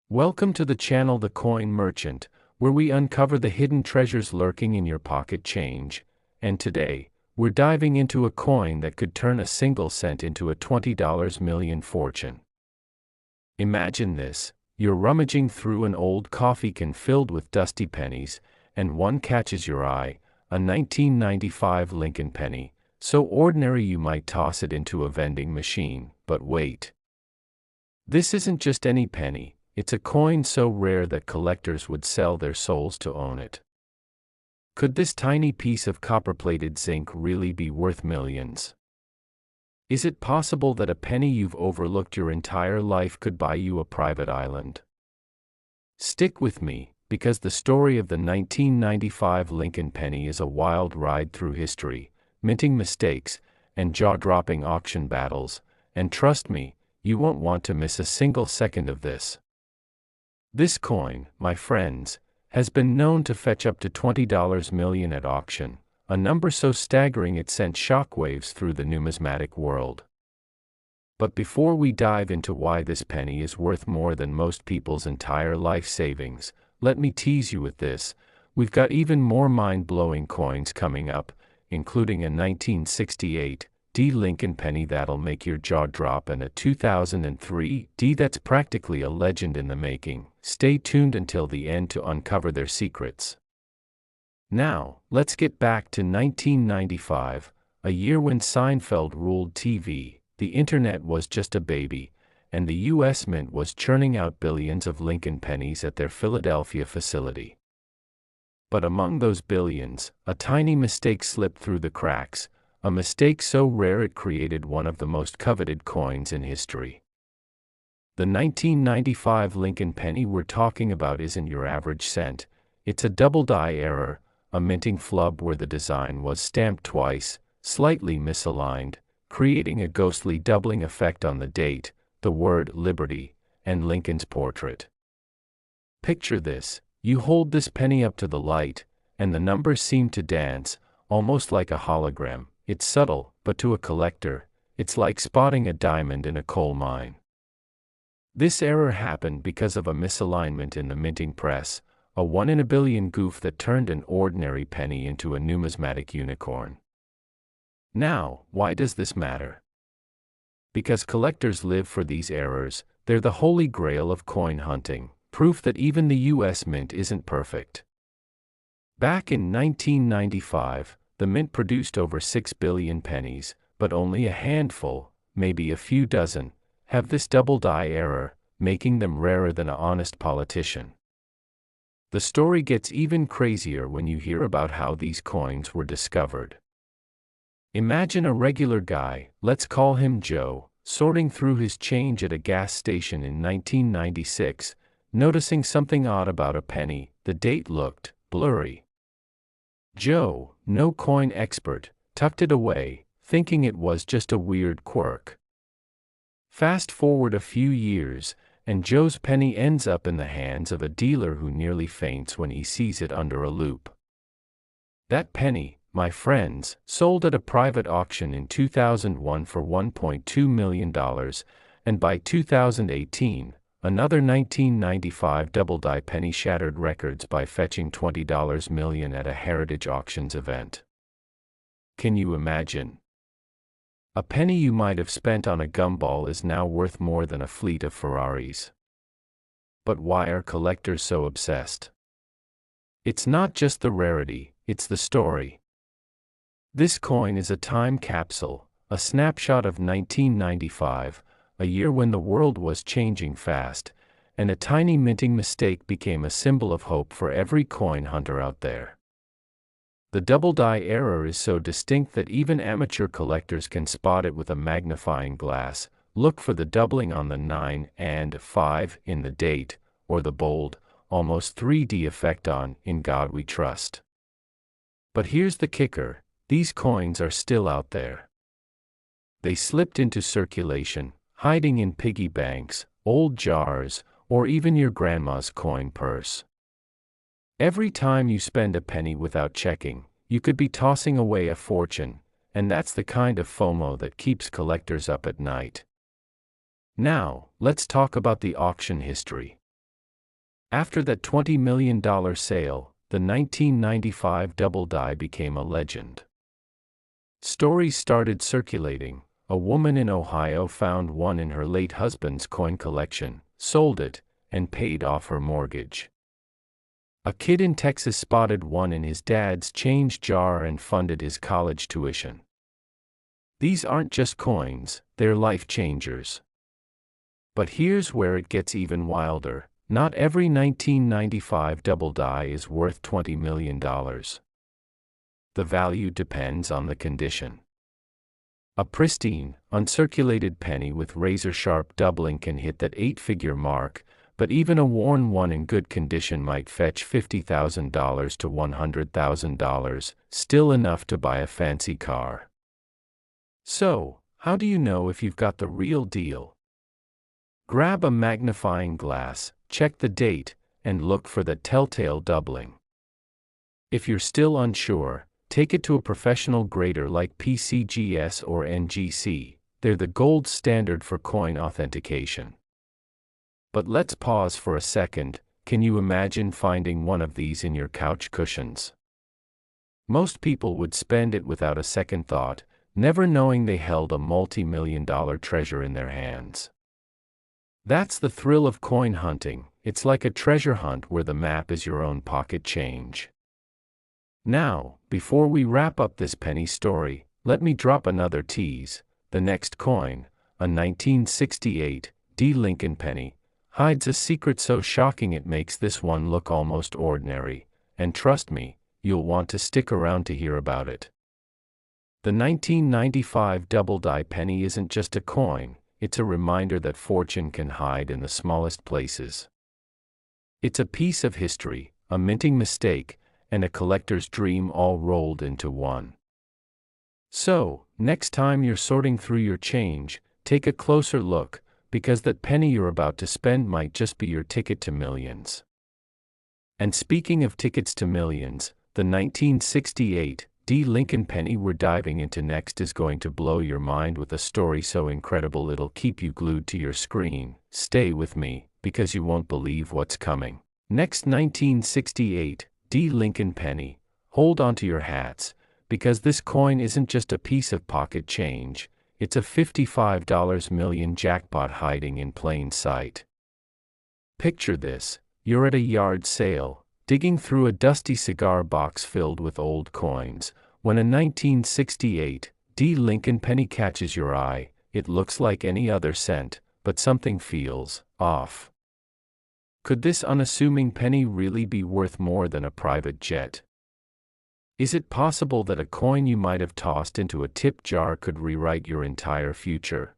Welcome to the channel The Coin Merchant, where we uncover the hidden treasures lurking in your pocket change. And today, we're diving into a coin that could turn a single cent into a $20 million fortune. Imagine this: you're rummaging through an old coffee can filled with dusty pennies, and one catches your eye, a 1995 Lincoln penny, so ordinary you might toss it into a vending machine. But wait. This isn't just any penny. It's a coin so rare that collectors would sell their souls to own it. Could this tiny piece of copper-plated zinc really be worth millions? Is it possible that a penny you've overlooked your entire life could buy you a private island? Stick with me, because the story of the 1995 Lincoln penny is a wild ride through history, minting mistakes, and jaw-dropping auction battles, and trust me, you won't want to miss a single second of this. This coin, my friends, has been known to fetch up to $20 million at auction, a number so staggering it sent shockwaves through the numismatic world. But before we dive into why this penny is worth more than most people's entire life savings, let me tease you with this: we've got even more mind-blowing coins coming up, including a 1968 Lincoln penny that'll make your jaw drop, and a 2003 that's practically a legend in the making. Stay tuned until the end to uncover their secrets. Now, let's get back to 1995, a year when Seinfeld ruled TV, the internet was just a baby, and the US Mint was churning out billions of Lincoln pennies at their Philadelphia facility. But among those billions, a tiny mistake slipped through the cracks, a mistake so rare it created one of the most coveted coins in history. The 1995 Lincoln penny we're talking about isn't your average cent. It's a double-die error, a minting flub where the design was stamped twice, slightly misaligned, creating a ghostly doubling effect on the date, the word Liberty, and Lincoln's portrait. Picture this: you hold this penny up to the light, and the numbers seem to dance, almost like a hologram. It's subtle, but to a collector, it's like spotting a diamond in a coal mine. This error happened because of a misalignment in the minting press, a one-in-a-billion goof that turned an ordinary penny into a numismatic unicorn. Now, why does this matter? Because collectors live for these errors. They're the holy grail of coin hunting, proof that even the US Mint isn't perfect. Back in 1995, the Mint produced over 6 billion pennies, but only a handful, maybe a few dozen, have this double-die error, making them rarer than an honest politician. The story gets even crazier when you hear about how these coins were discovered. Imagine a regular guy, let's call him Joe, sorting through his change at a gas station in 1996, noticing something odd about a penny. The date looked blurry. Joe, no coin expert, tucked it away, thinking it was just a weird quirk. Fast forward a few years, and Joe's penny ends up in the hands of a dealer who nearly faints when he sees it under a loupe. That penny, my friends, sold at a private auction in 2001 for $1.2 million, and by 2018, another 1995 double-die penny shattered records by fetching $20 million at a Heritage Auctions event. Can you imagine? A penny you might have spent on a gumball is now worth more than a fleet of Ferraris. But why are collectors so obsessed? It's not just the rarity, it's the story. This coin is a time capsule, a snapshot of 1995, a year when the world was changing fast, and a tiny minting mistake became a symbol of hope for every coin hunter out there. The double-die error is so distinct that even amateur collectors can spot it with a magnifying glass. Look for the doubling on the 9 and 5 in the date, or the bold, almost 3D effect on "In God We Trust." But here's the kicker: these coins are still out there. They slipped into circulation, hiding in piggy banks, old jars, or even your grandma's coin purse. Every time you spend a penny without checking, you could be tossing away a fortune, and that's the kind of FOMO that keeps collectors up at night. Now, let's talk about the auction history. After that $20 million sale, the 1995 double die became a legend. Stories started circulating. A woman in Ohio found one in her late husband's coin collection, sold it, and paid off her mortgage. A kid in Texas spotted one in his dad's change jar and funded his college tuition. These aren't just coins, they're life changers. But here's where it gets even wilder. Not every 1995 double die is worth $20 million. The value depends on the condition. A pristine, uncirculated penny with razor-sharp doubling can hit that 8-figure mark, but even a worn one in good condition might fetch $50,000 to $100,000, still enough to buy a fancy car. So, how do you know if you've got the real deal? Grab a magnifying glass, check the date, and look for the telltale doubling. If you're still unsure, take it to a professional grader like PCGS or NGC. They're the gold standard for coin authentication. But let's pause for a second. Can you imagine finding one of these in your couch cushions? Most people would spend it without a second thought, never knowing they held a multi-million-dollar treasure in their hands. That's the thrill of coin hunting. It's like a treasure hunt where the map is your own pocket change. Now, before we wrap up this penny story, let me drop another tease. The next coin, a 1968 D. Lincoln penny, hides a secret so shocking it makes this one look almost ordinary, and trust me, you'll want to stick around to hear about it. The 1995 double die penny isn't just a coin, it's a reminder that fortune can hide in the smallest places. It's a piece of history, a minting mistake, and a collector's dream all rolled into one. So, next time you're sorting through your change, take a closer look, because that penny you're about to spend might just be your ticket to millions. And speaking of tickets to millions, the 1968 D. Lincoln penny we're diving into next is going to blow your mind with a story so incredible it'll keep you glued to your screen. Stay with me, because you won't believe what's coming. Next, 1968 D. Lincoln penny. Hold on to your hats, because this coin isn't just a piece of pocket change, it's a $55 million jackpot hiding in plain sight. Picture this: you're at a yard sale, digging through a dusty cigar box filled with old coins, when a 1968 D. Lincoln penny catches your eye. It looks like any other cent, but something feels off. Could this unassuming penny really be worth more than a private jet? Is it possible that a coin you might have tossed into a tip jar could rewrite your entire future?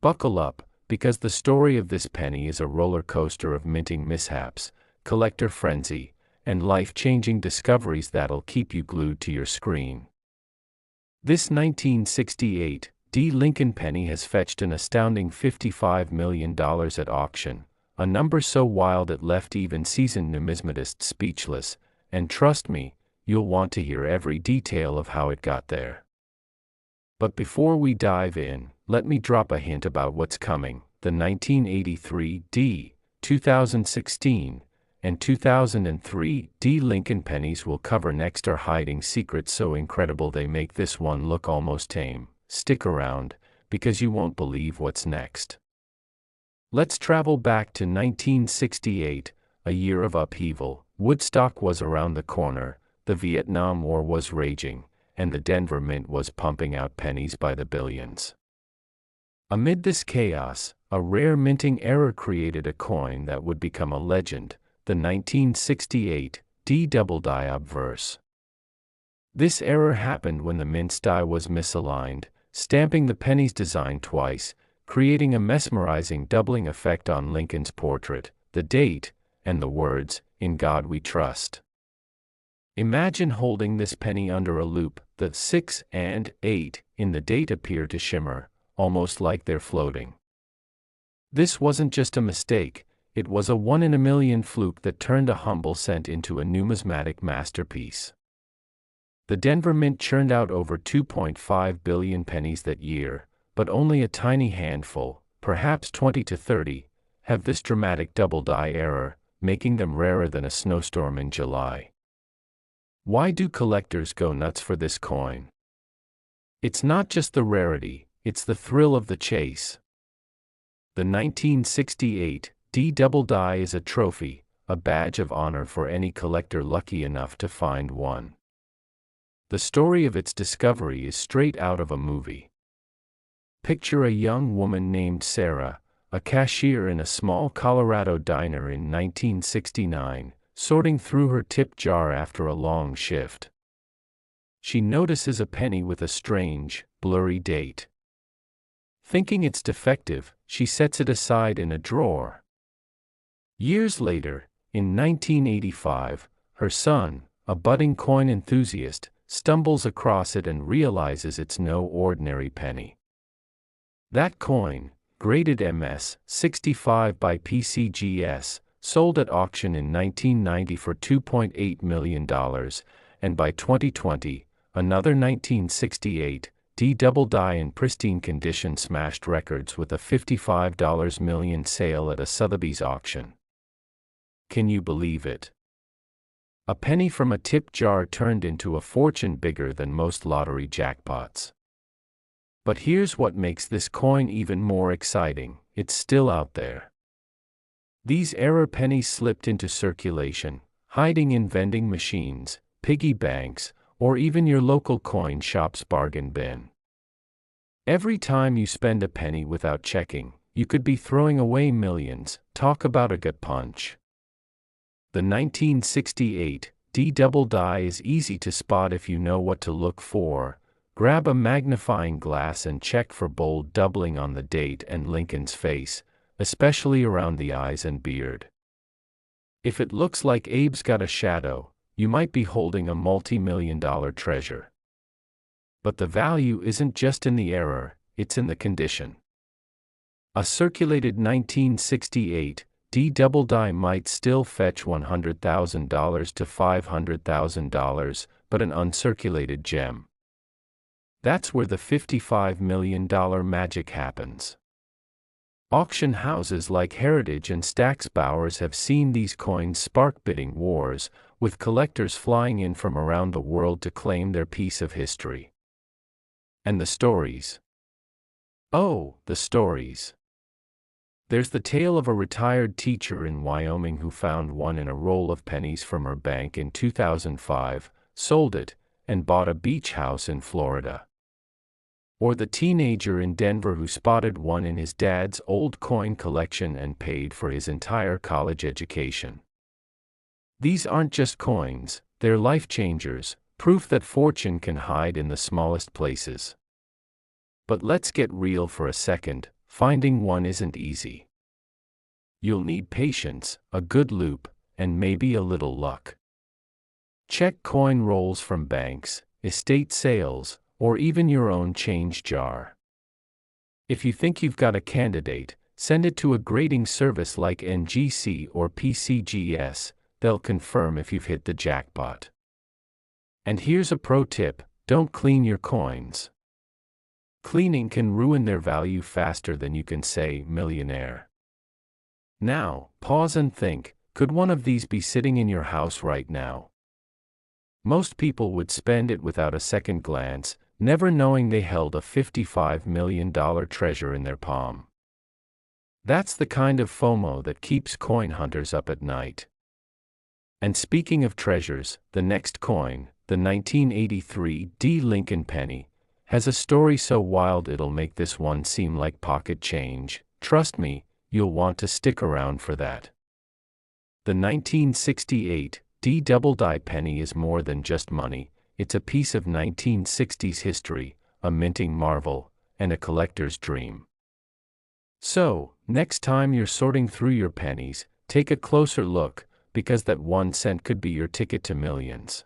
Buckle up, because the story of this penny is a roller coaster of minting mishaps, collector frenzy, and life-changing discoveries that'll keep you glued to your screen. This 1968 D. Lincoln penny has fetched an astounding $55 million at auction, a number so wild it left even seasoned numismatists speechless, and trust me, you'll want to hear every detail of how it got there. But before we dive in, let me drop a hint about what's coming. The 1983 D, 2016, and 2003 D. Lincoln pennies we'll cover next are hiding secrets so incredible they make this one look almost tame. Stick around, because you won't believe what's next. Let's travel back to 1968, a year of upheaval. Woodstock was around the corner, the Vietnam War was raging, and the Denver Mint was pumping out pennies by the billions. Amid this chaos, a rare minting error created a coin that would become a legend, the 1968 D. double die obverse. This error happened when the mint's die was misaligned, stamping the penny's design twice, creating a mesmerizing doubling effect on Lincoln's portrait, the date, and the words, "In God We Trust." Imagine holding this penny under a loop. The 6 and 8 in the date appear to shimmer, almost like they're floating. This wasn't just a mistake, it was a one-in-a-million fluke that turned a humble cent into a numismatic masterpiece. The Denver Mint churned out over 2.5 billion pennies that year, but only a tiny handful, perhaps 20 to 30, have this dramatic double die error, making them rarer than a snowstorm in July. Why do collectors go nuts for this coin? It's not just the rarity, it's the thrill of the chase. The 1968 D Double Die is a trophy, a badge of honor for any collector lucky enough to find one. The story of its discovery is straight out of a movie. Picture a young woman named Sarah, a cashier in a small Colorado diner in 1969, sorting through her tip jar after a long shift. She notices a penny with a strange, blurry date. Thinking it's defective, she sets it aside in a drawer. Years later, in 1985, her son, a budding coin enthusiast, stumbles across it and realizes it's no ordinary penny. That coin, graded MS-65 by PCGS, sold at auction in 1990 for $2.8 million, and by 2020, another 1968 D Double Die in pristine condition smashed records with a $55 million sale at a Sotheby's auction. Can you believe it? A penny from a tip jar turned into a fortune bigger than most lottery jackpots. But here's what makes this coin even more exciting: it's still out there. These error pennies slipped into circulation, hiding in vending machines, piggy banks, or even your local coin shop's bargain bin. Every time you spend a penny without checking, you could be throwing away millions. Talk about a gut punch. The 1968 D Double Die is easy to spot if you know what to look for. Grab a magnifying glass and check for bold doubling on the date and Lincoln's face, especially around the eyes and beard. If it looks like Abe's got a shadow, you might be holding a multi-million-dollar treasure. But the value isn't just in the error, it's in the condition. A circulated 1968 D Double Die might still fetch $100,000 to $500,000, but an uncirculated gem. That's where the $55 million magic happens. Auction houses like Heritage and Stack's Bowers have seen these coins spark bidding wars, with collectors flying in from around the world to claim their piece of history. And the stories. Oh, the stories. There's the tale of a retired teacher in Wyoming who found one in a roll of pennies from her bank in 2005, sold it, and bought a beach house in Florida. Or the teenager in Denver who spotted one in his dad's old coin collection and paid for his entire college education. These aren't just coins, they're life changers, proof that fortune can hide in the smallest places. But let's get real for a second. Finding one isn't easy. You'll need patience, a good loop, and maybe a little luck. Check coin rolls from banks, estate sales, or even your own change jar. If you think you've got a candidate, send it to a grading service like ncaa or PCGS. They'll confirm if you've hit the jackpot. And here's a pro tip: don't clean your coins. Cleaning can ruin their value faster than you can say millionaire. Now, pause and think, could one of these be sitting in your house right now? Most people would spend it without a second glance, never knowing they held a $55 million treasure in their palm. That's the kind of FOMO that keeps coin hunters up at night. And speaking of treasures, the next coin, the 1983 D Lincoln penny, has a story so wild it'll make this one seem like pocket change. Trust me, you'll want to stick around for that. The 1968 D Double Die penny is more than just money, it's a piece of 1960s history, a minting marvel, and a collector's dream. So, next time you're sorting through your pennies, take a closer look, because that 1 cent could be your ticket to millions.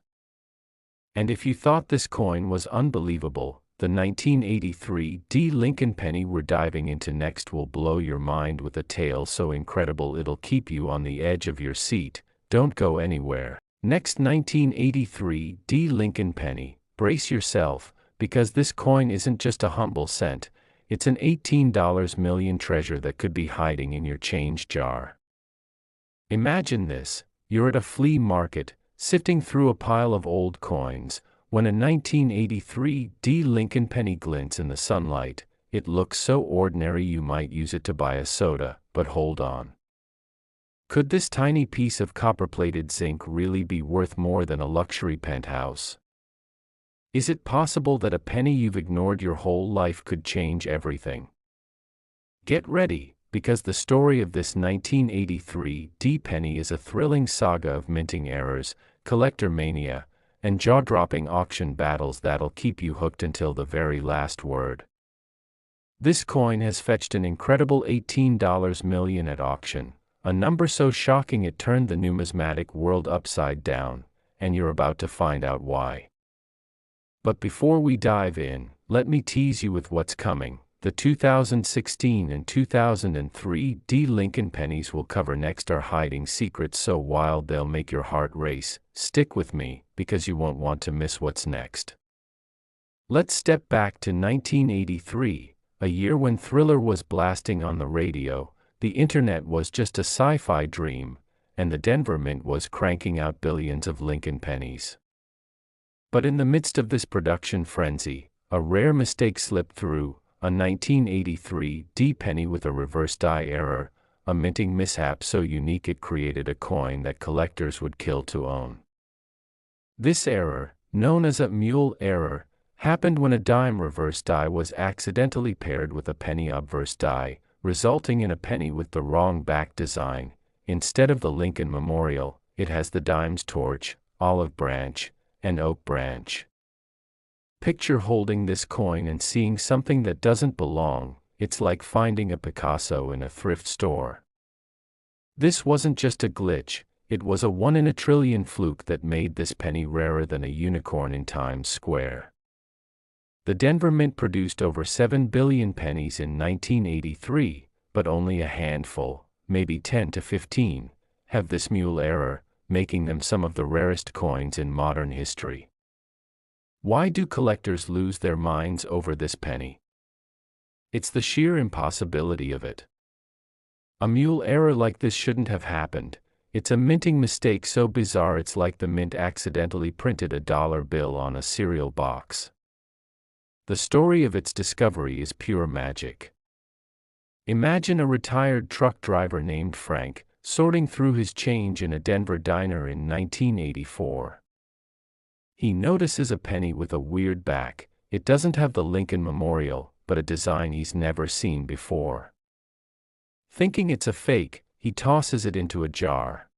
And if you thought this coin was unbelievable, the 1983 D Lincoln penny we're diving into next will blow your mind with a tale so incredible it'll keep you on the edge of your seat. Don't go anywhere. Next, 1983 D Lincoln penny. Brace yourself, because this coin isn't just a humble cent, it's an $18 million treasure that could be hiding in your change jar. Imagine this: you're at a flea market, sifting through a pile of old coins, when a 1983 D Lincoln penny glints in the sunlight. It looks so ordinary you might use it to buy a soda, but hold on. Could this tiny piece of copper-plated zinc really be worth more than a luxury penthouse? Is it possible that a penny you've ignored your whole life could change everything? Get ready, because the story of this 1983 D penny is a thrilling saga of minting errors, collector mania, and jaw-dropping auction battles that'll keep you hooked until the very last word. This coin has fetched an incredible $18 million at auction, a number so shocking it turned the numismatic world upside down, and you're about to find out why. But before we dive in, let me tease you with what's coming. The 2016 and 2003 D Lincoln pennies we'll cover next are hiding secrets so wild they'll make your heart race. Stick with me, because you won't want to miss what's next. Let's step back to 1983, a year when Thriller was blasting on the radio, the internet was just a sci-fi dream, and the Denver Mint was cranking out billions of Lincoln pennies. But in the midst of this production frenzy, a rare mistake slipped through: a 1983 D penny with a reverse die error, a minting mishap so unique it created a coin that collectors would kill to own. This error, known as a mule error, happened when a dime reverse die was accidentally paired with a penny obverse die, resulting in a penny with the wrong back design. Instead of the Lincoln Memorial, it has the dime's torch, olive branch, and oak branch. Picture holding this coin and seeing something that doesn't belong. It's like finding a Picasso in a thrift store. This wasn't just a glitch, it was a 1 in a trillion fluke that made this penny rarer than a unicorn in Times Square. The Denver Mint produced over 7 billion pennies in 1983, but only a handful, maybe 10 to 15, have this mule error, making them some of the rarest coins in modern history. Why do collectors lose their minds over this penny? It's the sheer impossibility of it. A mule error like this shouldn't have happened. It's a minting mistake so bizarre it's like the mint accidentally printed a dollar bill on a cereal box. The story of its discovery is pure magic. Imagine a retired truck driver named Frank, sorting through his change in a Denver diner in 1984. He notices a penny with a weird back. It doesn't have the Lincoln Memorial, but a design he's never seen before. Thinking it's a fake, he tosses it into a jar.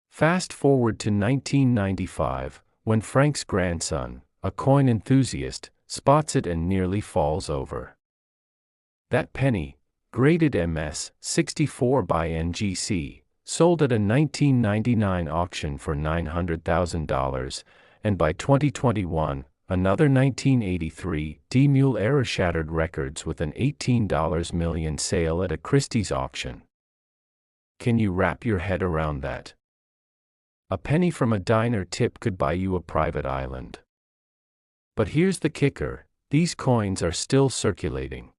Fast forward to 1995, when Frank's grandson, a coin enthusiast, spots it and nearly falls over. That penny, graded MS 64 by ncaa, sold at a 1999 auction for $900,000, and by 2021, another 1983 D mule error shattered records with an $18 million sale at a Christie's auction. Can you wrap your head around that? A penny from a diner tip could buy you a private island. But here's the kicker: these coins are still circulating.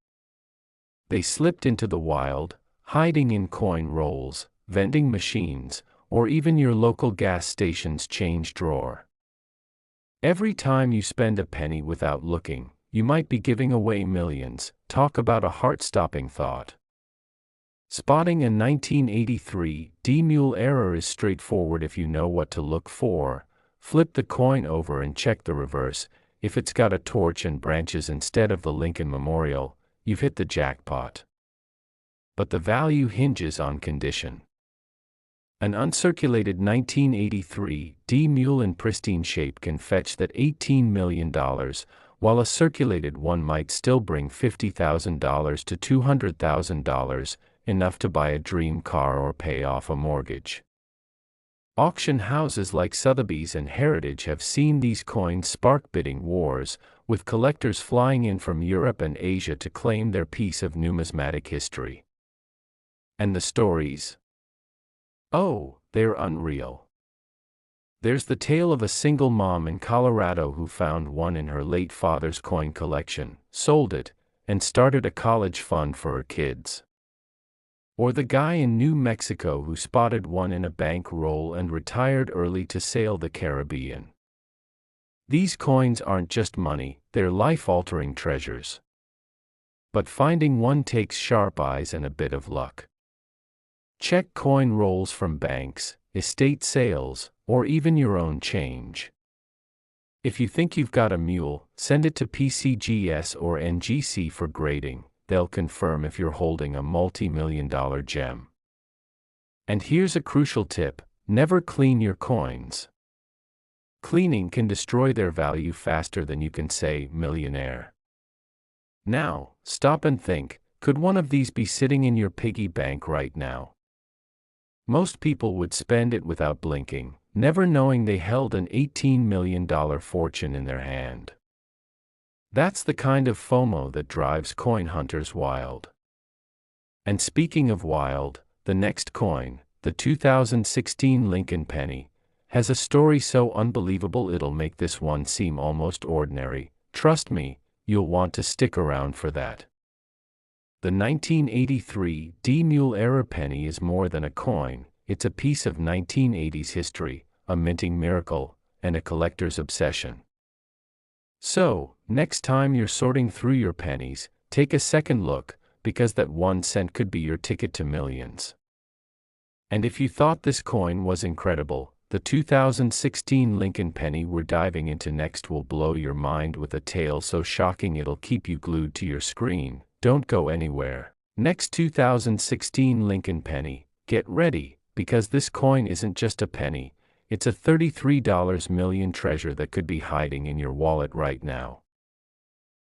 They slipped into the wild, hiding in coin rolls, vending machines, or even your local gas station's change drawer. Every time you spend a penny without looking, you might be giving away millions. Talk about a heart-stopping thought. Spotting a 1983 D mule error is straightforward if you know what to look for. Flip the coin over and check the reverse. If it's got a torch and branches instead of the Lincoln Memorial, you've hit the jackpot. But the value hinges on condition. An uncirculated 1983 D mule in pristine shape can fetch that $18 million, while a circulated one might still bring $50,000 to $200,000, enough to buy a dream car or pay off a mortgage. Auction houses like Sotheby's and Heritage have seen these coins spark bidding wars, with collectors flying in from Europe and Asia to claim their piece of numismatic history. And the stories? Oh, they're unreal. There's the tale of a single mom in Colorado who found one in her late father's coin collection, sold it, and started a college fund for her kids. Or the guy in New Mexico who spotted one in a bank roll and retired early to sail the Caribbean. These coins aren't just money, they're life-altering treasures. But finding one takes sharp eyes and a bit of luck. Check coin rolls from banks, estate sales, or even your own change. If you think you've got a mule, send it to PCGS or NGC for grading. They'll confirm if you're holding a multi-million-dollar gem. And here's a crucial tip: never clean your coins. Cleaning can destroy their value faster than you can say millionaire. Now, stop and think, could one of these be sitting in your piggy bank right now? Most people would spend it without blinking, never knowing they held an $18 million fortune in their hand. That's the kind of FOMO that drives coin hunters wild. And speaking of wild, the next coin, the 2016 Lincoln penny, has a story so unbelievable it'll make this one seem almost ordinary. Trust me, you'll want to stick around for that. The 1983 D-Mule era penny is more than a coin, it's a piece of 1980s history, a minting miracle, and a collector's obsession. So, next time you're sorting through your pennies, take a second look, because that 1 cent could be your ticket to millions. And if you thought this coin was incredible, the 2016 Lincoln penny we're diving into next will blow your mind with a tale so shocking it'll keep you glued to your screen. Don't go anywhere. Next 2016 Lincoln penny, get ready, because this coin isn't just a penny. It's a $33 million treasure that could be hiding in your wallet right now.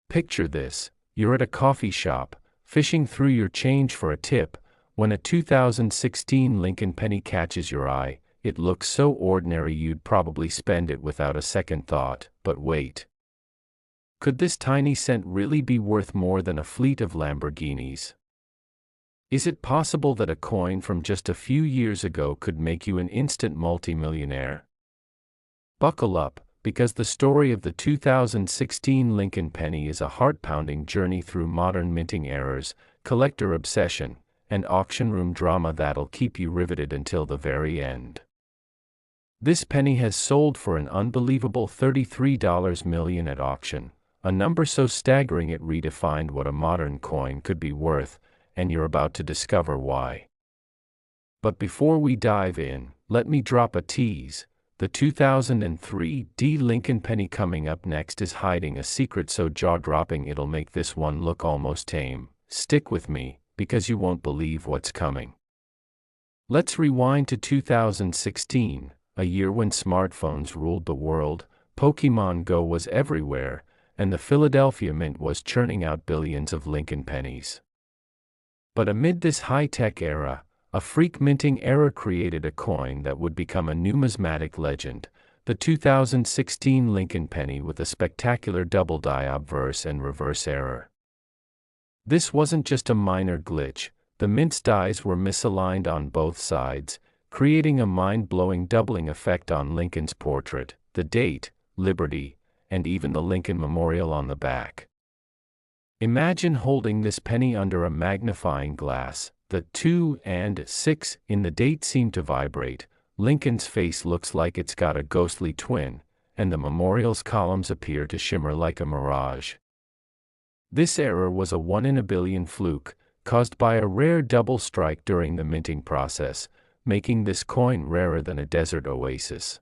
Picture this: you're at a coffee shop, fishing through your change for a tip, when a 2016 Lincoln penny catches your eye. It looks so ordinary you'd probably spend it without a second thought, but wait. Could this tiny cent really be worth more than a fleet of Lamborghinis? Is it possible that a coin from just a few years ago could make you an instant multimillionaire? Buckle up, because the story of the 2016 Lincoln penny is a heart-pounding journey through modern minting errors, collector obsession, and auction room drama that'll keep you riveted until the very end. This penny has sold for an unbelievable $33 million at auction, a number so staggering it redefined what a modern coin could be worth, and you're about to discover why. But before we dive in, let me drop a tease. The 2003 D Lincoln penny coming up next is hiding a secret so jaw-dropping it'll make this one look almost tame. Stick with me, because you won't believe what's coming. Let's rewind to 2016, a year when smartphones ruled the world, Pokémon Go was everywhere, and the Philadelphia Mint was churning out billions of Lincoln pennies. But amid this high-tech era, a freak minting error created a coin that would become a numismatic legend, the 2016 Lincoln penny with a spectacular double-die obverse and reverse error. This wasn't just a minor glitch, the mint's dies were misaligned on both sides, creating a mind-blowing doubling effect on Lincoln's portrait, the date, Liberty, and even the Lincoln Memorial on the back. Imagine holding this penny under a magnifying glass. The 2 and 6 in the date seem to vibrate, Lincoln's face looks like it's got a ghostly twin, and the memorial's columns appear to shimmer like a mirage. This error was a 1 in a billion fluke, caused by a rare double strike during the minting process, making this coin rarer than a desert oasis.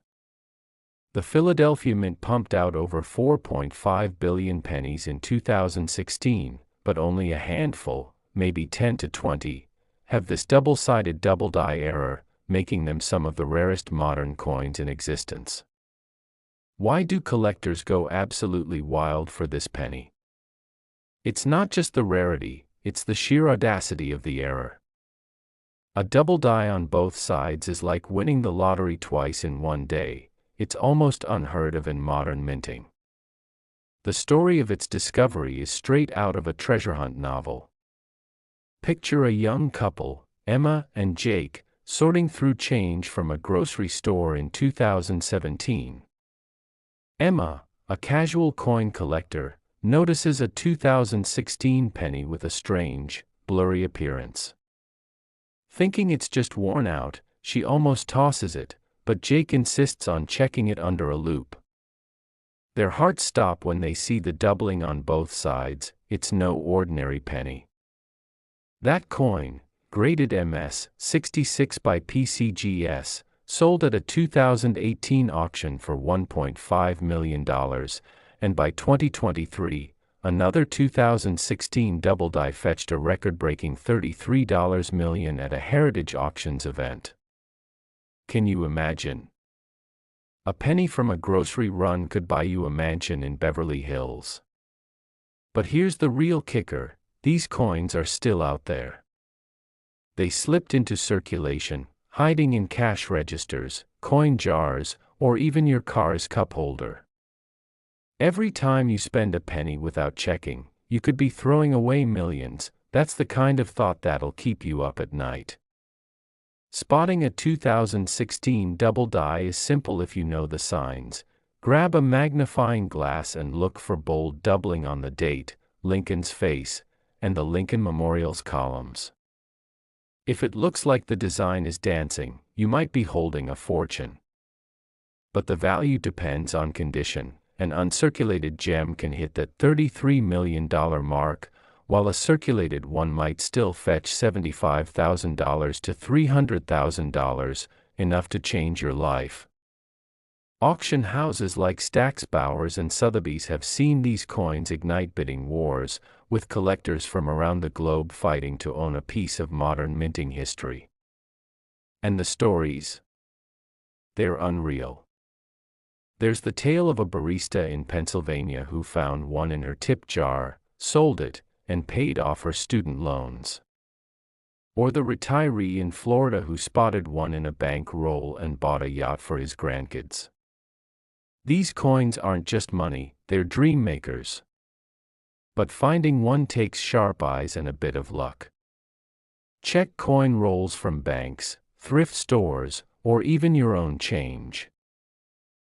The Philadelphia Mint pumped out over 4.5 billion pennies in 2016, but only a handful, maybe 10 to 20, have this double-sided double-die error, making them some of the rarest modern coins in existence. Why do collectors go absolutely wild for this penny? It's not just the rarity, it's the sheer audacity of the error. A double die on both sides is like winning the lottery twice in one day. It's almost unheard of in modern minting. The story of its discovery is straight out of a treasure hunt novel. Picture a young couple, Emma and Jake, sorting through change from a grocery store in 2017. Emma, a casual coin collector, notices a 2016 penny with a strange, blurry appearance. Thinking it's just worn out, she almost tosses it, but Jake insists on checking it under a loupe. Their hearts stop when they see the doubling on both sides. It's no ordinary penny. That coin, graded MS 66 by PCGS, sold at a 2018 auction for $1.5 million, and by 2023, another 2016 double die fetched a record-breaking $33 million at a Heritage Auctions event. Can you imagine? A penny from a grocery run could buy you a mansion in Beverly Hills. But here's the real kicker: these coins are still out there. They slipped into circulation, hiding in cash registers, coin jars, or even your car's cup holder. Every time you spend a penny without checking, you could be throwing away millions. That's the kind of thought that'll keep you up at night. Spotting a 2016 double die is simple if you know the signs. Grab a magnifying glass and look for bold doubling on the date, Lincoln's face, and the Lincoln Memorial's columns. If it looks like the design is dancing, you might be holding a fortune. But the value depends on condition. An uncirculated gem can hit that $33 million mark, while a circulated one might still fetch $75,000 to $300,000, enough to change your life. Auction houses like Stack's Bowers and Sotheby's have seen these coins ignite bidding wars, with collectors from around the globe fighting to own a piece of modern minting history. And the stories? They're unreal. There's the tale of a barista in Pennsylvania who found one in her tip jar, sold it, and paid off her student loans. Or the retiree in Florida who spotted one in a bank roll and bought a yacht for his grandkids. These coins aren't just money, they're dream makers. But finding one takes sharp eyes and a bit of luck. Check coin rolls from banks, thrift stores, or even your own change.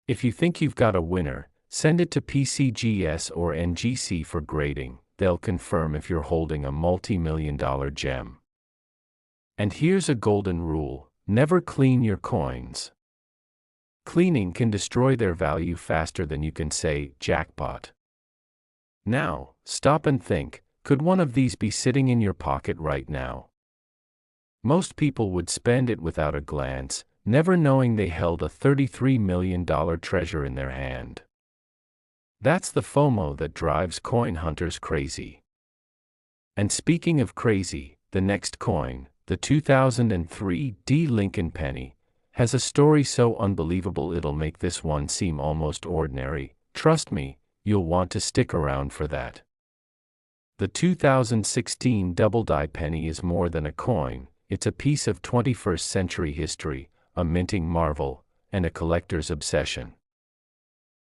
If you think you've got a winner, send it to PCGS or NGC for grading. They'll confirm if you're holding a multi-million-dollar gem. And here's a golden rule: never clean your coins. Cleaning can destroy their value faster than you can say, jackpot. Now, stop and think, could one of these be sitting in your pocket right now? Most people would spend it without a glance, never knowing they held a $33 million treasure in their hand. That's the FOMO that drives coin hunters crazy. And speaking of crazy, the next coin, the 2003 D Lincoln penny, has a story so unbelievable it'll make this one seem almost ordinary. Trust me, you'll want to stick around for that. The 2016 double die penny is more than a coin, it's a piece of 21st century history, a minting marvel, and a collector's obsession.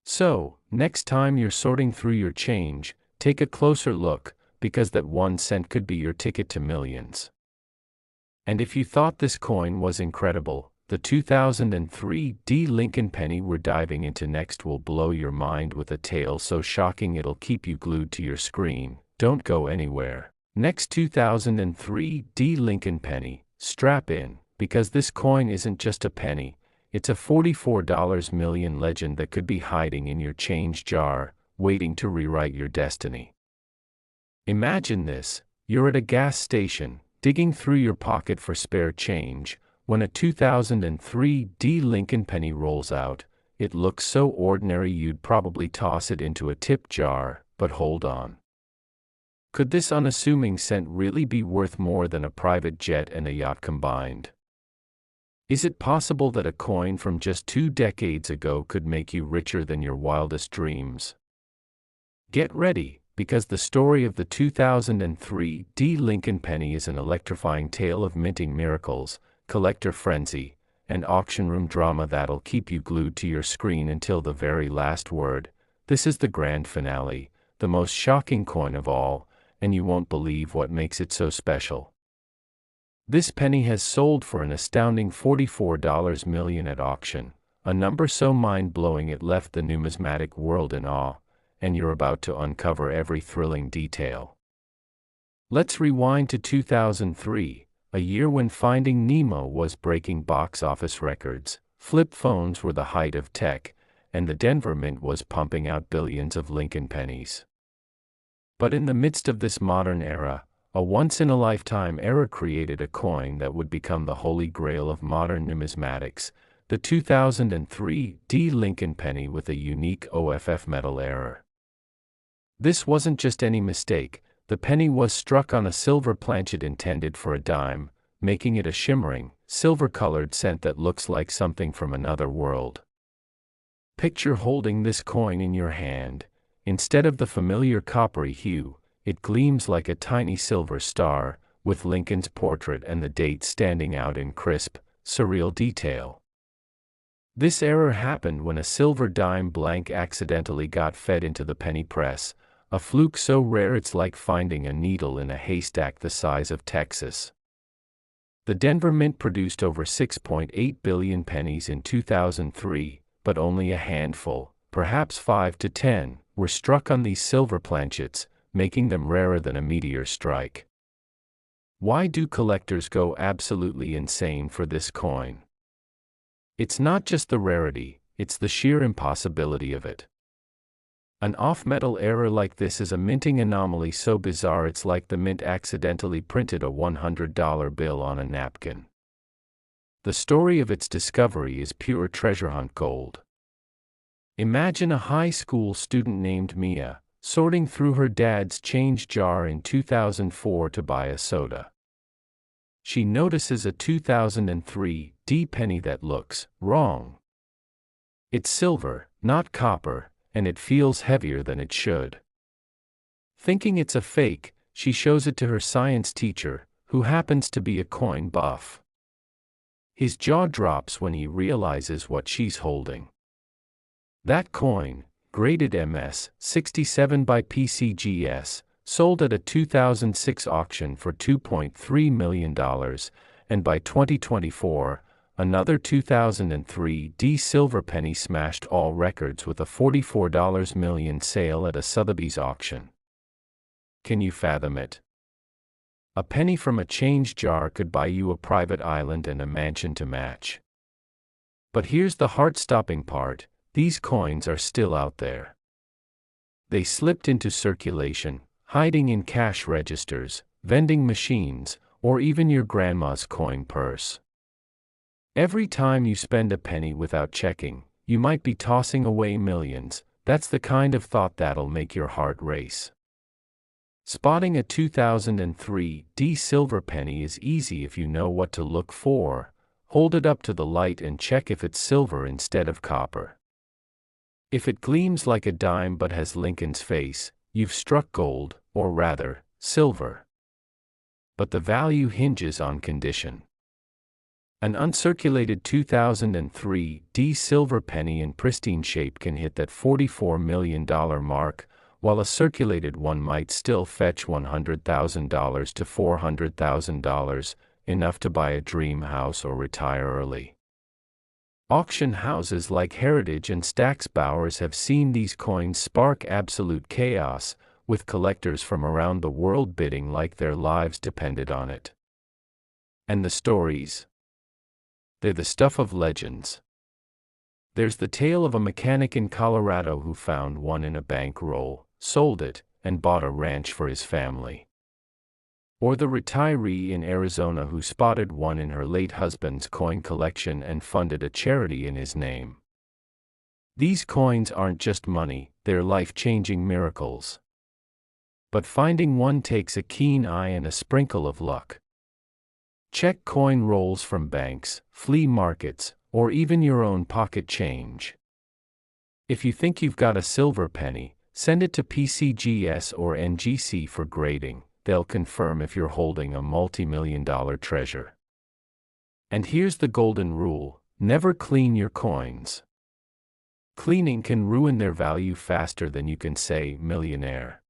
So, next time you're sorting through your change, take a closer look, because that 1 cent could be your ticket to millions. And if you thought this coin was incredible, the 2003 D Lincoln penny we're diving into next will blow your mind with a tale so shocking it'll keep you glued to your screen. Don't go anywhere. Next 2003 D Lincoln penny, strap in, because this coin isn't just a penny. It's a $44 million legend that could be hiding in your change jar, waiting to rewrite your destiny. Imagine this: you're at a gas station, digging through your pocket for spare change, when a 2003 D Lincoln penny rolls out. It looks so ordinary you'd probably toss it into a tip jar, but hold on. Could this unassuming cent really be worth more than a private jet and a yacht combined? Is it possible that a coin from just 2 decades ago could make you richer than your wildest dreams? Get ready, because the story of the 2003 D Lincoln penny is an electrifying tale of minting miracles, collector frenzy, and auction room drama that'll keep you glued to your screen until the very last word. This is the grand finale, the most shocking coin of all, and you won't believe what makes it so special. This penny has sold for an astounding $44 million at auction, a number so mind-blowing it left the numismatic world in awe, and you're about to uncover every thrilling detail. Let's rewind to 2003, a year when Finding Nemo was breaking box office records, flip phones were the height of tech, and the Denver Mint was pumping out billions of Lincoln pennies. But in the midst of this modern era, a once-in-a-lifetime era created a coin that would become the holy grail of modern numismatics, the 2003 D Lincoln penny with a unique OFF metal error. This wasn't just any mistake. The penny was struck on a silver planchet intended for a dime, making it a shimmering, silver-colored cent that looks like something from another world. Picture holding this coin in your hand. Instead of the familiar coppery hue, it gleams like a tiny silver star, with Lincoln's portrait and the date standing out in crisp, surreal detail. This error happened when a silver dime blank accidentally got fed into the penny press, a fluke so rare it's like finding a needle in a haystack the size of Texas. The Denver Mint produced over 6.8 billion pennies in 2003, but only a handful, perhaps 5 to 10, were struck on these silver planchets, making them rarer than a meteor strike. Why do collectors go absolutely insane for this coin? It's not just the rarity, it's the sheer impossibility of it. An off-metal error like this is a minting anomaly so bizarre it's like the mint accidentally printed a $100 bill on a napkin. The story of its discovery is pure treasure hunt gold. Imagine a high school student named Mia, sorting through her dad's change jar in 2004 to buy a soda. She notices a 2003 D penny that looks wrong. It's silver, not copper, and it feels heavier than it should. Thinking it's a fake, she shows it to her science teacher, who happens to be a coin buff. His jaw drops when he realizes what she's holding. That coin, graded MS 67 by PCGS, sold at a 2006 auction for $2.3 million, and by 2024, another 2003 D silver penny smashed all records with a $44 million sale at a Sotheby's auction. Can you fathom it? A penny from a change jar could buy you a private island and a mansion to match. But here's the heart-stopping part, these coins are still out there. They slipped into circulation, hiding in cash registers, vending machines, or even your grandma's coin purse. Every time you spend a penny without checking, you might be tossing away millions. That's the kind of thought that'll make your heart race. Spotting a 2003 D silver penny is easy if you know what to look for. Hold it up to the light and check if it's silver instead of copper. If it gleams like a dime but has Lincoln's face, you've struck gold, or rather, silver. But the value hinges on condition. An uncirculated 2003 D silver penny in pristine shape can hit that $44 million mark, while a circulated one might still fetch $100,000 to $400,000, enough to buy a dream house or retire early. Auction houses like Heritage and Stack's Bowers have seen these coins spark absolute chaos, with collectors from around the world bidding like their lives depended on it. And the stories? They're the stuff of legends. There's the tale of a mechanic in Colorado who found one in a bankroll, sold it, and bought a ranch for his family. Or the retiree in Arizona who spotted one in her late husband's coin collection and funded a charity in his name. These coins aren't just money, they're life-changing miracles. But finding one takes a keen eye and a sprinkle of luck. Check coin rolls from banks, flea markets, or even your own pocket change. If you think you've got a silver penny, send it to PCGS or NGC for grading. They'll confirm if you're holding a multi-million-dollar treasure. And here's the golden rule: never clean your coins. Cleaning can ruin their value faster than you can say millionaire.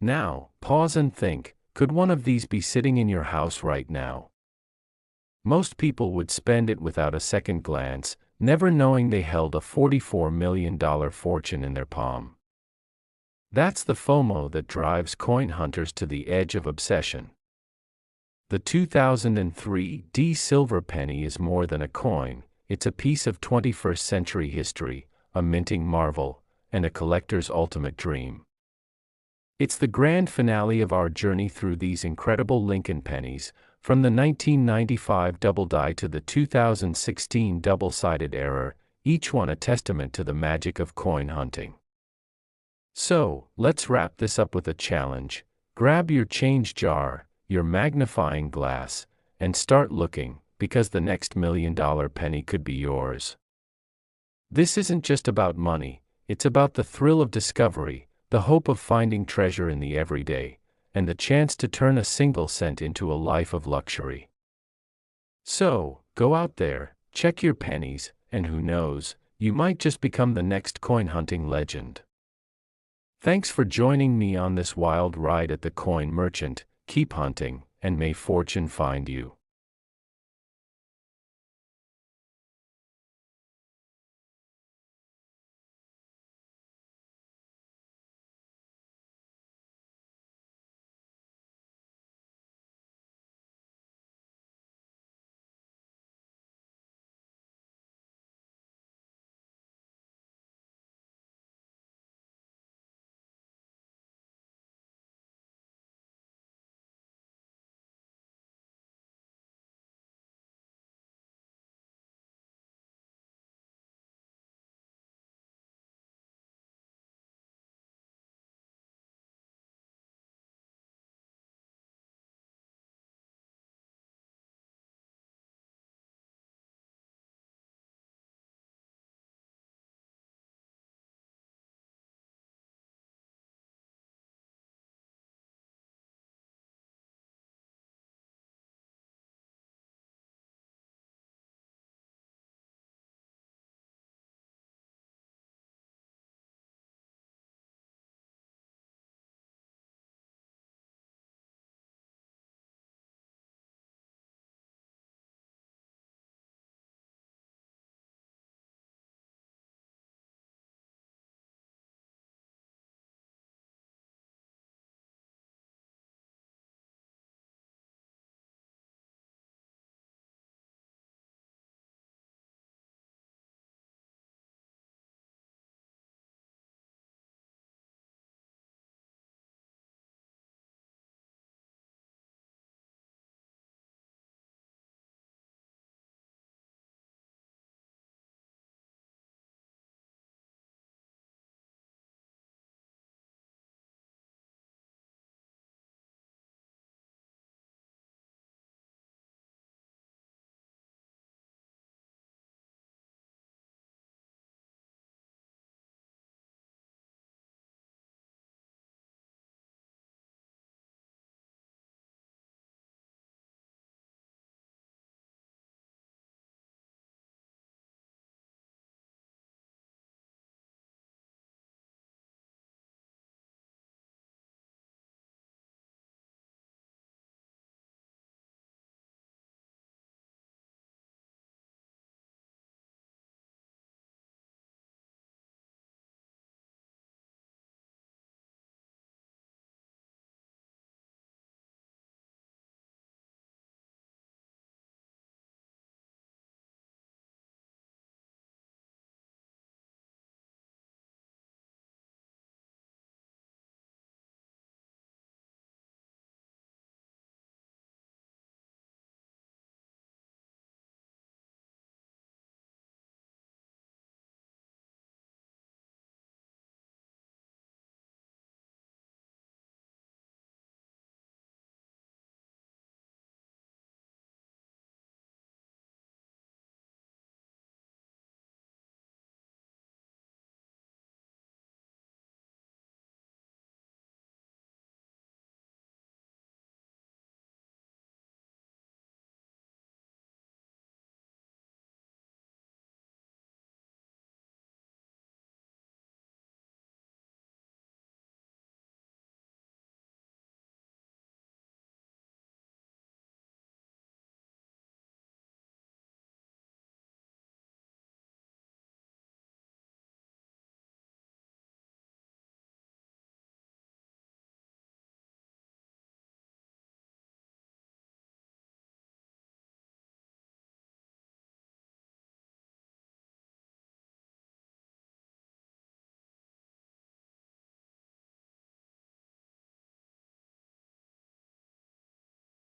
Now, pause and think, could one of these be sitting in your house right now? Most people would spend it without a second glance, never knowing they held a $44 million fortune in their palm. That's the FOMO that drives coin hunters to the edge of obsession. The 2003 D silver penny is more than a coin, it's a piece of 21st century history, a minting marvel, and a collector's ultimate dream. It's the grand finale of our journey through these incredible Lincoln pennies, from the 1995 double die to the 2016 double-sided error, each one a testament to the magic of coin hunting. So, let's wrap this up with a challenge. Grab your change jar, your magnifying glass, and start looking, because the next $1 million penny could be yours. This isn't just about money, it's about the thrill of discovery, the hope of finding treasure in the everyday, and the chance to turn a single cent into a life of luxury. So, go out there, check your pennies, and who knows, you might just become the next coin hunting legend. Thanks for joining me on this wild ride at the Coin Merchant. Keep hunting, and may fortune find you.